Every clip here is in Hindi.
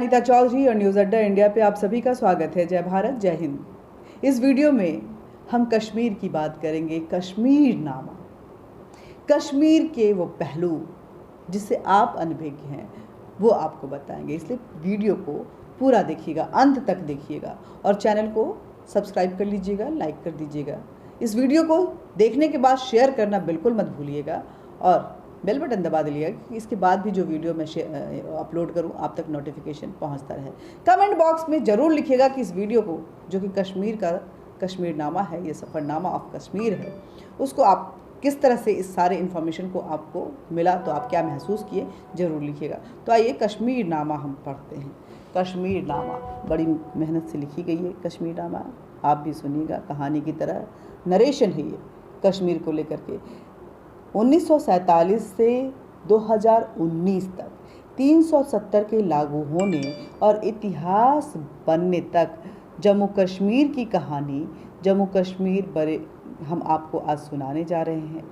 अनीता चौधरी और न्यूज़ अड्डा इंडिया पे आप सभी का स्वागत है। जय भारत, जय हिंद। इस वीडियो में हम कश्मीर की बात करेंगे। कश्मीरनामा, कश्मीर के वो पहलू जिससे आप अनभिज्ञ हैं वो आपको बताएंगे, इसलिए वीडियो को पूरा देखिएगा, अंत तक देखिएगा और चैनल को सब्सक्राइब कर लीजिएगा, लाइक कर दीजिएगा। इस वीडियो को देखने के बाद शेयर करना बिल्कुल मत भूलिएगा और बेल बटन दबा दीजिएगा कि इसके बाद भी जो वीडियो मैं अपलोड करूं आप तक नोटिफिकेशन पहुंचता रहे। कमेंट बॉक्स में ज़रूर लिखिएगा कि इस वीडियो को, जो कि कश्मीर का कश्मीरनामा है, ये सफ़रनामा ऑफ कश्मीर है, उसको आप किस तरह से इस सारे इन्फॉर्मेशन को आपको मिला, तो आप क्या महसूस किए, ज़रूर लिखिएगा। तो आइए कश्मीरनामा हम पढ़ते हैं। कश्मीरनामा बड़ी मेहनत से लिखी गई है। कश्मीरनामा आप भी सुनिएगा, कहानी की तरह नरेशन है ये कश्मीर को लेकर के। 1947 से 2019 तक 370 के लागू होने और इतिहास बनने तक जम्मू कश्मीर की कहानी, जम्मू कश्मीर बड़े हम आपको आज सुनाने जा रहे हैं।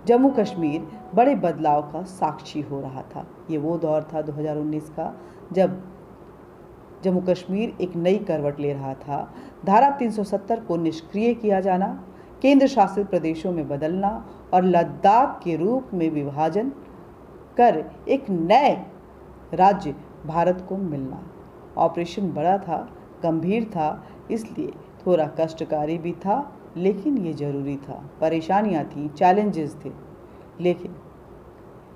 जम्मू कश्मीर बड़े बदलाव का साक्षी हो रहा था। ये वो दौर था 2019 का जब जम्मू कश्मीर एक नई करवट ले रहा था। धारा 370 को निष्क्रिय किया जाना, केंद्र शासित प्रदेशों में बदलना और लद्दाख के रूप में विभाजन कर एक नए राज्य भारत को मिलना। ऑपरेशन बड़ा था, गंभीर था, इसलिए थोड़ा कष्टकारी भी था, लेकिन ये ज़रूरी था। परेशानियां थीं, चैलेंजेस थे, लेकिन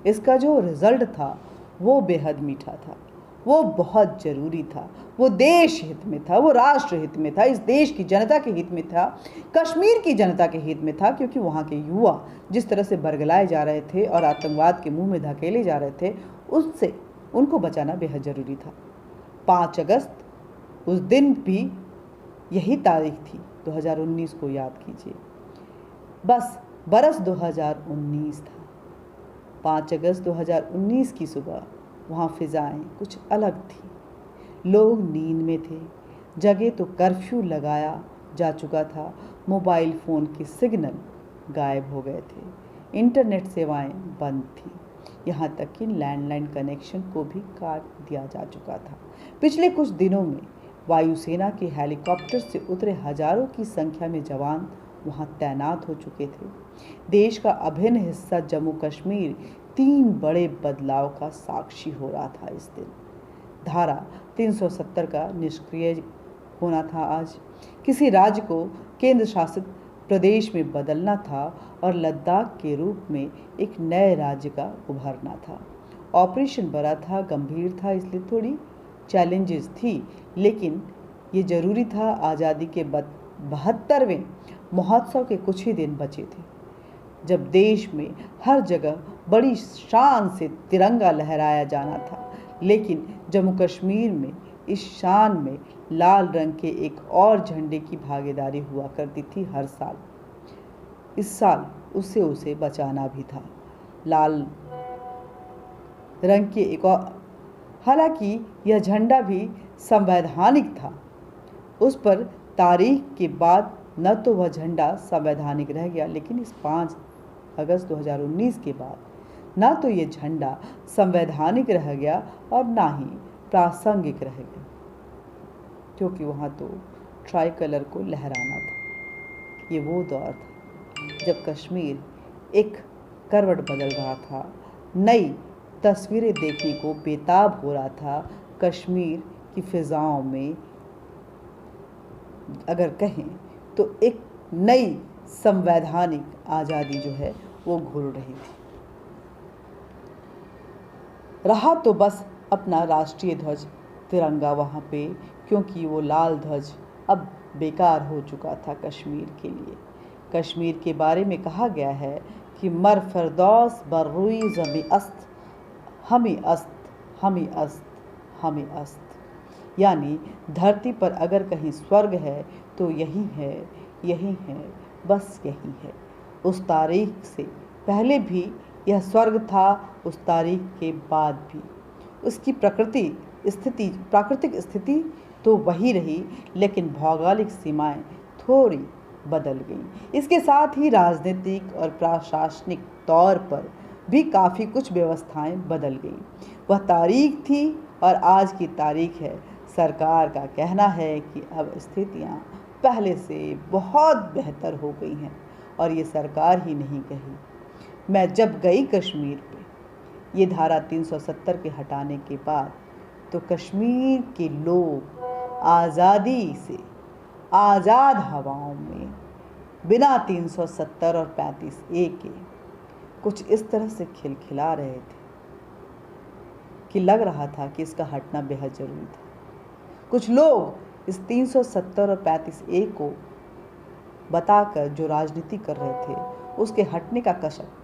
इसका जो रिज़ल्ट था वो बेहद मीठा था, वो बहुत ज़रूरी था, वो देश हित में था, वो राष्ट्र हित में था, इस देश की जनता के हित में था, कश्मीर की जनता के हित में था, क्योंकि वहाँ के युवा जिस तरह से बरगलाए जा रहे थे और आतंकवाद के मुंह में धकेले जा रहे थे, उससे उनको बचाना बेहद ज़रूरी था। 5 अगस्त, उस दिन भी यही तारीख थी, 2019 को याद कीजिए। बस बरस 2019 था। 5 अगस्त 2019 की सुबह वहाँ फ़िज़ाएँ कुछ अलग थी। लोग नींद में थे, जगह तो कर्फ्यू लगाया जा चुका था, मोबाइल फ़ोन के सिग्नल गायब हो गए थे, इंटरनेट सेवाएं बंद थी, यहाँ तक कि लैंडलाइन कनेक्शन को भी काट दिया जा चुका था। पिछले कुछ दिनों में वायुसेना के हेलीकॉप्टर से उतरे हज़ारों की संख्या में जवान वहाँ तैनात हो चुके थे। देश का अभिन्न हिस्सा जम्मू कश्मीर 3 बड़े बदलाव का साक्षी हो रहा था इस दिन। धारा 370 का निष्क्रिय होना था आज, किसी राज्य को केंद्र शासित प्रदेश में बदलना था और लद्दाख के रूप में एक नए राज्य का उभरना था। ऑपरेशन बड़ा था, गंभीर था, इसलिए थोड़ी चैलेंजेस थी, लेकिन ये ज़रूरी था। आज़ादी के 72वें महोत्सव के कुछ ही दिन बचे थे, जब देश में हर जगह बड़ी शान से तिरंगा लहराया जाना था, लेकिन जम्मू कश्मीर में इस शान में लाल रंग के एक और झंडे की भागीदारी हुआ करती थी हर साल। इस साल उससे उसे बचाना भी था। लाल रंग के एक और, हालांकि यह झंडा भी संवैधानिक था, उस पर तारीख के बाद न तो वह झंडा संवैधानिक रह गया, लेकिन इस 5 अगस्त 2019 के बाद ना तो ये झंडा संवैधानिक रह गया और ना ही प्रासंगिक रह गया, क्योंकि वहाँ तो ट्राई कलर को लहराना था। ये वो दौर था जब कश्मीर एक करवट बदल रहा था, नई तस्वीरें देखने को बेताब हो रहा था। कश्मीर की फ़िज़ाओं में अगर कहें तो एक नई संवैधानिक आज़ादी जो है वो घुल रही थी। रहा तो बस अपना राष्ट्रीय ध्वज तिरंगा वहाँ पे, क्योंकि वो लाल ध्वज अब बेकार हो चुका था कश्मीर के लिए। कश्मीर के बारे में कहा गया है कि मर फरदौस बर्रुई ज़मी अस्त, हमी अस्त, हमी अस्त, हमी अस्त, यानी धरती पर अगर कहीं स्वर्ग है तो यही है, यही है, बस यही है। उस तारीख से पहले भी यह स्वर्ग था, उस तारीख के बाद भी। उसकी प्राकृतिक स्थिति तो वही रही, लेकिन भौगोलिक सीमाएं थोड़ी बदल गईं। इसके साथ ही राजनीतिक और प्रशासनिक तौर पर भी काफ़ी कुछ व्यवस्थाएं बदल गईं। वह तारीख थी और आज की तारीख है। सरकार का कहना है कि अब स्थितियां पहले से बहुत बेहतर हो गई हैं और ये सरकार ही नहीं कही। मैं जब गई कश्मीर पे ये धारा 370 के हटाने के बाद, तो कश्मीर के लोग आज़ादी से आज़ाद हवाओं में बिना 370 और 35A के कुछ इस तरह से खिलखिला रहे थे कि लग रहा था कि इसका हटना बेहद ज़रूरी था। कुछ लोग इस 370 और 35A को बताकर जो राजनीति कर रहे थे उसके हटने का कसक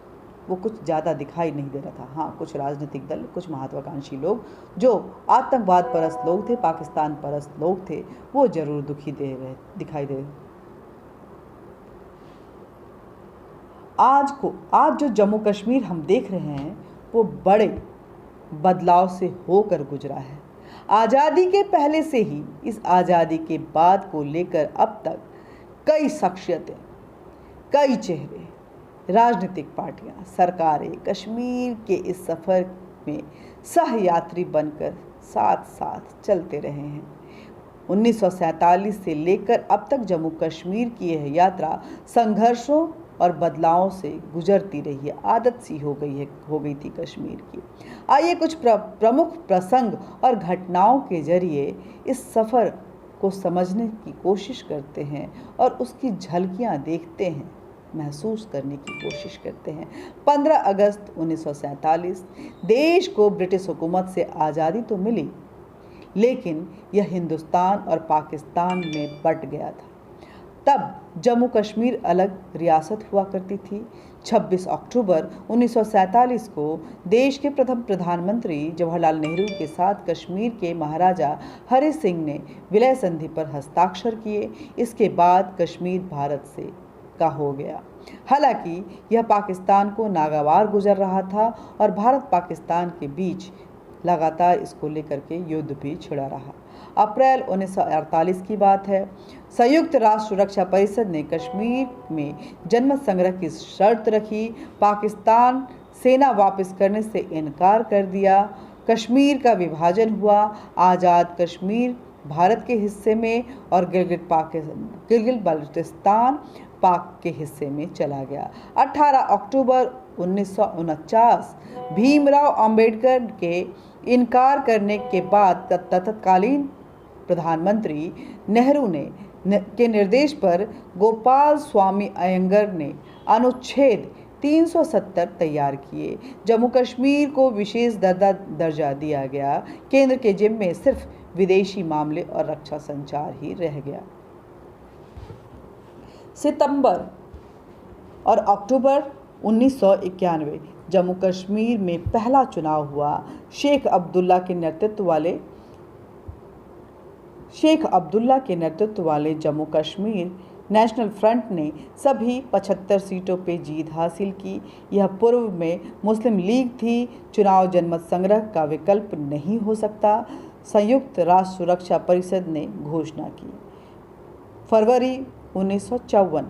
वो कुछ ज़्यादा दिखाई नहीं दे रहा था। हाँ, कुछ राजनीतिक दल, कुछ महत्वाकांक्षी लोग जो आतंकवाद परस्त लोग थे, पाकिस्तान परस्त लोग थे, वो जरूर दिखाई दे रहे। आज जो जम्मू कश्मीर हम देख रहे हैं वो बड़े बदलाव से होकर गुजरा है। आज़ादी के पहले से ही इस आज़ादी के बाद को लेकर अब तक कई शख्सियतें, कई चेहरे, राजनीतिक पार्टियां, सरकारें कश्मीर के इस सफ़र में सहयात्री बनकर साथ साथ चलते रहे हैं। 1947 से लेकर अब तक जम्मू कश्मीर की यह यात्रा संघर्षों और बदलावों से गुजरती रही है। आदत सी हो गई थी कश्मीर की। आइए कुछ प्रमुख प्रसंग और घटनाओं के जरिए इस सफ़र को समझने की कोशिश करते हैं और उसकी झलकियां देखते हैं, महसूस करने की कोशिश करते हैं। 15 अगस्त 1947 देश को ब्रिटिश हुकूमत से आज़ादी तो मिली, लेकिन यह हिंदुस्तान और पाकिस्तान में बंट गया था। तब जम्मू कश्मीर अलग रियासत हुआ करती थी। 26 अक्टूबर 1947 को देश के प्रथम प्रधानमंत्री जवाहरलाल नेहरू के साथ कश्मीर के महाराजा हरि सिंह ने विलय संधि पर हस्ताक्षर किए। इसके बाद कश्मीर भारत से का हो गया। हालांकि यह पाकिस्तान को नागवार गुजर रहा था और भारत पाकिस्तान के बीच लगातार इसको लेकर के युद्ध भी छिड़ा रहा। अप्रैल 1948 की बात है। संयुक्त राष्ट्र सुरक्षा परिषद ने कश्मीर में जनमत संग्रह की शर्त रखी। पाकिस्तान सेना वापस करने से इनकार कर दिया। कश्मीर का विभाजन हुआ। आज़ाद कश्मीर भारत के हिस्से में और गिलगित बाल्टिस्तान पाक के हिस्से में चला गया। 18 अक्टूबर 1949 भीमराव अंबेडकर के इनकार करने के बाद तत्कालीन प्रधानमंत्री नेहरू के निर्देश पर गोपाल स्वामी अयंगर ने अनुच्छेद 370 तैयार किए। जम्मू कश्मीर को विशेष दर्जा दिया गया। केंद्र के जिम्मे में सिर्फ विदेशी मामले और रक्षा संचार ही रह गया। सितंबर और अक्टूबर 1991 जम्मू कश्मीर में पहला चुनाव हुआ। शेख अब्दुल्ला के नेतृत्व वाले जम्मू कश्मीर नेशनल फ्रंट ने सभी 75 सीटों पे जीत हासिल की। यह पूर्व में मुस्लिम लीग थी। चुनाव जनमत संग्रह का विकल्प नहीं हो सकता, संयुक्त राष्ट्र सुरक्षा परिषद ने घोषणा की। फरवरी 1954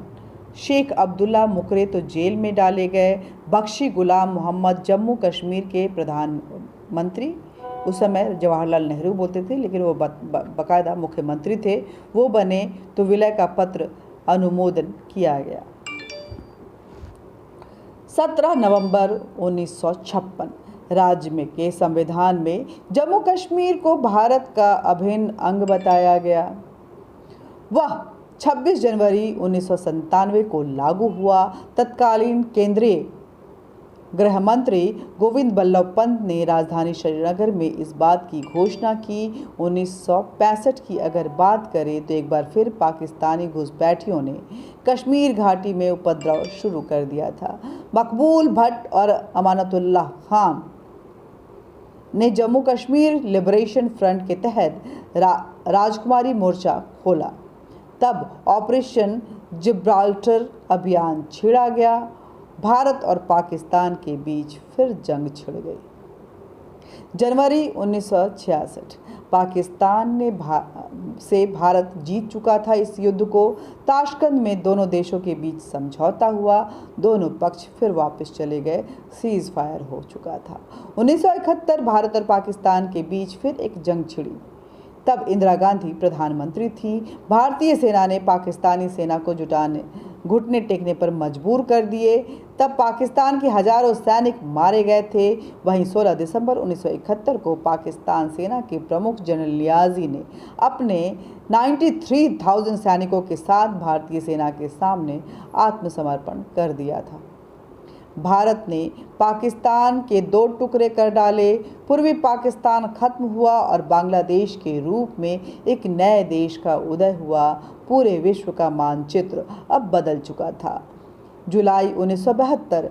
शेख अब्दुल्ला मुकरे तो जेल में डाले गए। बख्शी गुलाम मोहम्मद जम्मू कश्मीर के प्रधानमंत्री, उस समय जवाहरलाल नेहरू बोलते थे लेकिन वो बाकायदा मुख्यमंत्री थे, वो बने तो विलय का पत्र अनुमोदन किया गया। 17 नवंबर 1956 राज्य में के संविधान में जम्मू कश्मीर को भारत का अभिन्न अंग बताया गया। वह 26 जनवरी 1997 को लागू हुआ। तत्कालीन केंद्रीय गृह मंत्री गोविंद बल्लभ पंत ने राजधानी श्रीनगर में इस बात की घोषणा की। 1965 की अगर बात करें तो एक बार फिर पाकिस्तानी घुसपैठियों ने कश्मीर घाटी में उपद्रव शुरू कर दिया था। मकबूल भट्ट और अमानतुल्लाह खान ने जम्मू कश्मीर लिबरेशन फ्रंट के तहत राजकुमारी मोर्चा खोला। तब ऑपरेशन जिब्राल्टर अभियान छिड़ा गया। भारत और पाकिस्तान के बीच फिर जंग छिड़ गई। जनवरी 1966 पाकिस्तान से भारत जीत चुका था इस युद्ध को। ताशकंद में दोनों देशों के बीच समझौता हुआ, दोनों पक्ष फिर वापस चले गए, सीज फायर हो चुका था। 1971 भारत और पाकिस्तान के बीच फिर एक जंग छिड़ी। तब इंदिरा गांधी प्रधानमंत्री थी। भारतीय सेना ने पाकिस्तानी सेना को घुटने टेकने पर मजबूर कर दिए। तब पाकिस्तान के हजारों सैनिक मारे गए थे। वहीं 16 दिसंबर 1971 को पाकिस्तान सेना के प्रमुख जनरल नियाजी ने अपने 93,000 सैनिकों के साथ भारतीय सेना के सामने आत्मसमर्पण कर दिया था। भारत ने पाकिस्तान के 2 टुकड़े कर डाले। पूर्वी पाकिस्तान खत्म हुआ और बांग्लादेश के रूप में एक नए देश का उदय हुआ। पूरे विश्व का मानचित्र अब बदल चुका था। जुलाई 1972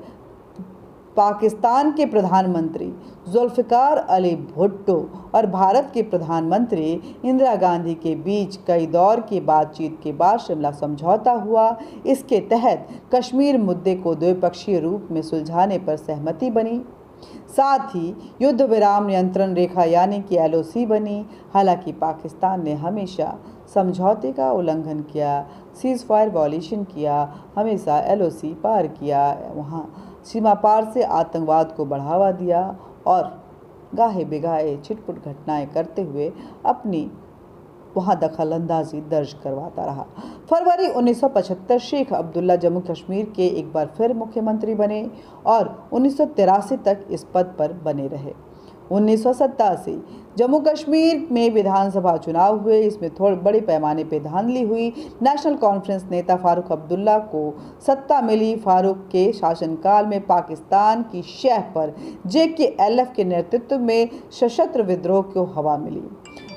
पाकिस्तान के प्रधानमंत्री जुल्फ़िकार अली भुट्टो और भारत के प्रधानमंत्री इंदिरा गांधी के बीच कई दौर की बातचीत के बाद शिमला समझौता हुआ। इसके तहत कश्मीर मुद्दे को द्विपक्षीय रूप में सुलझाने पर सहमति बनी। साथ ही युद्ध विराम नियंत्रण रेखा यानी कि LOC बनी। हालांकि पाकिस्तान ने हमेशा समझौते का उल्लंघन किया, सीज फायर वॉल्यूशन किया, हमेशा LOC पार किया, वहाँ सीमा पार से आतंकवाद को बढ़ावा दिया और गाहे बेगाहे छिटपुट घटनाएं करते हुए अपनी वहाँ दखलंदाजी दर्ज करवाता रहा। फरवरी 1975 शेख अब्दुल्ला जम्मू कश्मीर के एक बार फिर मुख्यमंत्री बने और 1983 तक इस पद पर बने रहे। 1987 जम्मू कश्मीर में विधानसभा चुनाव हुए। इसमें थोड़े बड़े पैमाने पर धांधली हुई। नेशनल कॉन्फ्रेंस नेता फारूक अब्दुल्ला को सत्ता मिली। फारूक के शासनकाल में पाकिस्तान की शह पर JKLF के नेतृत्व में सशस्त्र विद्रोह को हवा मिली।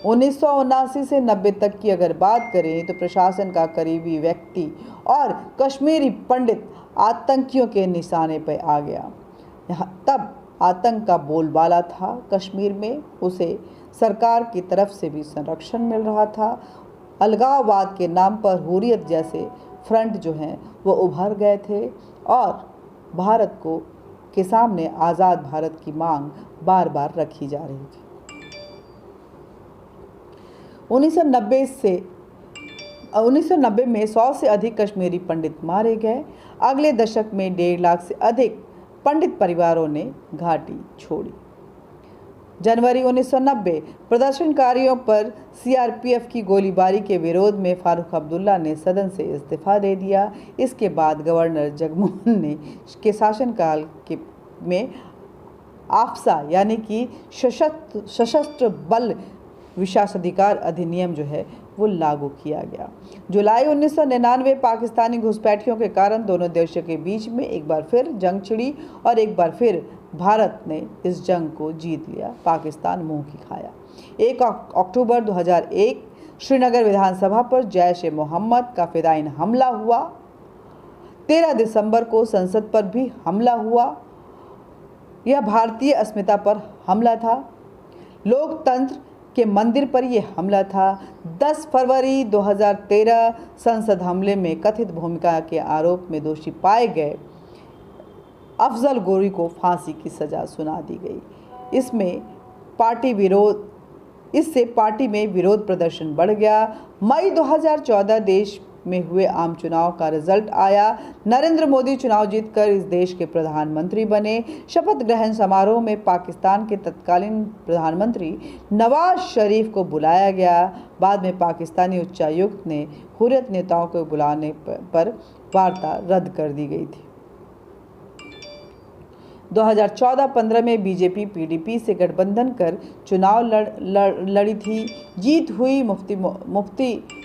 1979 से 90 तक की अगर बात करें तो प्रशासन का करीबी व्यक्ति और कश्मीरी पंडित आतंकियों के निशाने पर आ गया। तब आतंक का बोलबाला था कश्मीर में, उसे सरकार की तरफ से भी संरक्षण मिल रहा था। अलगाववाद के नाम पर हुर्रियत जैसे फ्रंट जो हैं वो उभर गए थे और भारत के सामने आज़ाद भारत की मांग बार बार रखी जा रही थी। 1990 में 100 से अधिक कश्मीरी पंडित मारे गए। अगले दशक में 1.5 लाख से अधिक पंडित परिवारों ने घाटी छोड़ी। जनवरी 1990 प्रदर्शनकारियों पर CRPF की गोलीबारी के विरोध में फारूक अब्दुल्ला ने सदन से इस्तीफा दे दिया। इसके बाद गवर्नर जगमोहन ने के शासनकाल में आफ्सा यानी कि सशस्त्र बल विशेषाधिकार अधिनियम जो है वो लागू किया गया। जुलाई 1999 पाकिस्तानी घुसपैठियों के कारण दोनों देशों के बीच में एक बार फिर जंग छिड़ी और एक बार फिर भारत ने इस जंग को जीत लिया। पाकिस्तान मुंह की खाया। 1 अक्टूबर 2001 श्रीनगर विधानसभा पर जैश-ए-मोहम्मद का फिदायीन हमला हुआ। 13 दिसंबर को संसद पर भी हमला हुआ। यह भारतीय अस्मिता पर हमला था। लोकतंत्र के मंदिर पर यह हमला था। 10 फरवरी 2013 संसद हमले में कथित भूमिका के आरोप में दोषी पाए गए अफजल गोरी को फांसी की सजा सुना दी गई। इससे पार्टी में विरोध प्रदर्शन बढ़ गया। मई 2014 देश में हुए आम चुनाव का रिजल्ट आया। नरेंद्र मोदी चुनाव जीतकर इस देश के प्रधानमंत्री बने। शपथ ग्रहण समारोह में पाकिस्तान के तत्कालीन प्रधानमंत्री नवाज शरीफ को बुलाया गया। बाद में पाकिस्तानी उच्चायुक्त ने हुर्रियत नेताओं को बुलाने पर वार्ता रद्द कर दी गई थी। 2014-15 में बीजेपी PDP से गठबंधन कर चुनाव लड़ी थी। जीत हुई। मुफ्ती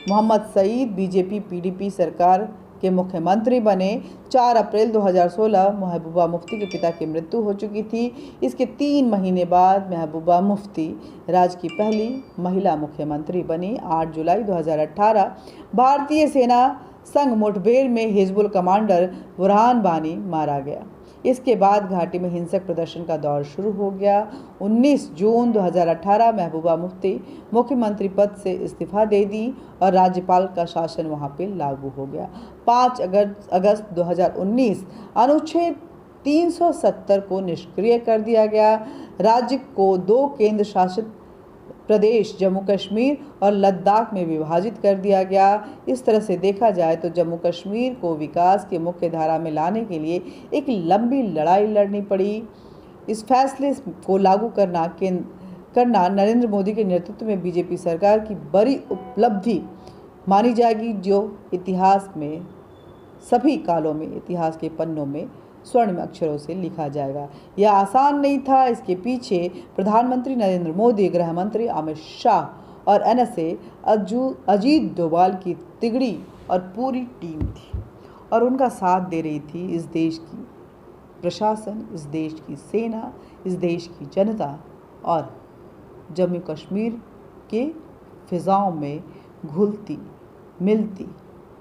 मोहम्मद सईद बीजेपी PDP सरकार के मुख्यमंत्री बने। 4 अप्रैल 2016 महबूबा मुफ्ती के पिता की मृत्यु हो चुकी थी। इसके 3 महीने बाद महबूबा मुफ्ती राज्य की पहली महिला मुख्यमंत्री बनी। 8 जुलाई 2018 भारतीय सेना संग मुठभेड़ में हिजबुल कमांडर बुरहान वानी मारा गया। इसके बाद घाटी में हिंसक प्रदर्शन का दौर शुरू हो गया। 19 जून 2018 महबूबा मुफ्ती मुख्यमंत्री पद से इस्तीफा दे दी और राज्यपाल का शासन वहां पे लागू हो गया। 5 अगस्त 2019 अनुच्छेद 370 को निष्क्रिय कर दिया गया। राज्य को 2 केंद्र शासित प्रदेश जम्मू कश्मीर और लद्दाख में विभाजित कर दिया गया। इस तरह से देखा जाए तो जम्मू कश्मीर को विकास की मुख्य धारा में लाने के लिए एक लंबी लड़ाई लड़नी पड़ी। इस फैसले को लागू करना नरेंद्र मोदी के नेतृत्व में बीजेपी सरकार की बड़ी उपलब्धि मानी जाएगी, जो इतिहास में सभी कालों में इतिहास के पन्नों में स्वर्ण अक्षरों से लिखा जाएगा। यह आसान नहीं था। इसके पीछे प्रधानमंत्री नरेंद्र मोदी, गृह मंत्री अमित शाह और NSA अजीत डोभाल की तिगड़ी और पूरी टीम थी और उनका साथ दे रही थी इस देश की प्रशासन, इस देश की सेना, इस देश की जनता और जम्मू कश्मीर के फिजाओं में घुलती मिलती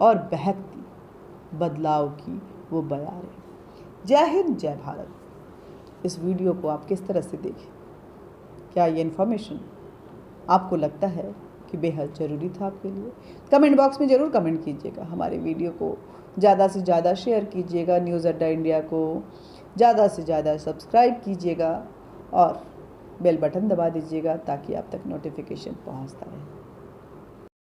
और बहकती बदलाव की वो बयारें। जय हिंद, जय भारत। इस वीडियो को आप किस तरह से देखें? क्या ये इन्फॉर्मेशन आपको लगता है कि बेहद ज़रूरी था आपके लिए? कमेंट बॉक्स में ज़रूर कमेंट कीजिएगा। हमारे वीडियो को ज़्यादा से ज़्यादा शेयर कीजिएगा। न्यूज़ अड्डा इंडिया को ज़्यादा से ज़्यादा सब्सक्राइब कीजिएगा और बेल बटन दबा दीजिएगा ताकि आप तक नोटिफिकेशन पहुंचता रहे।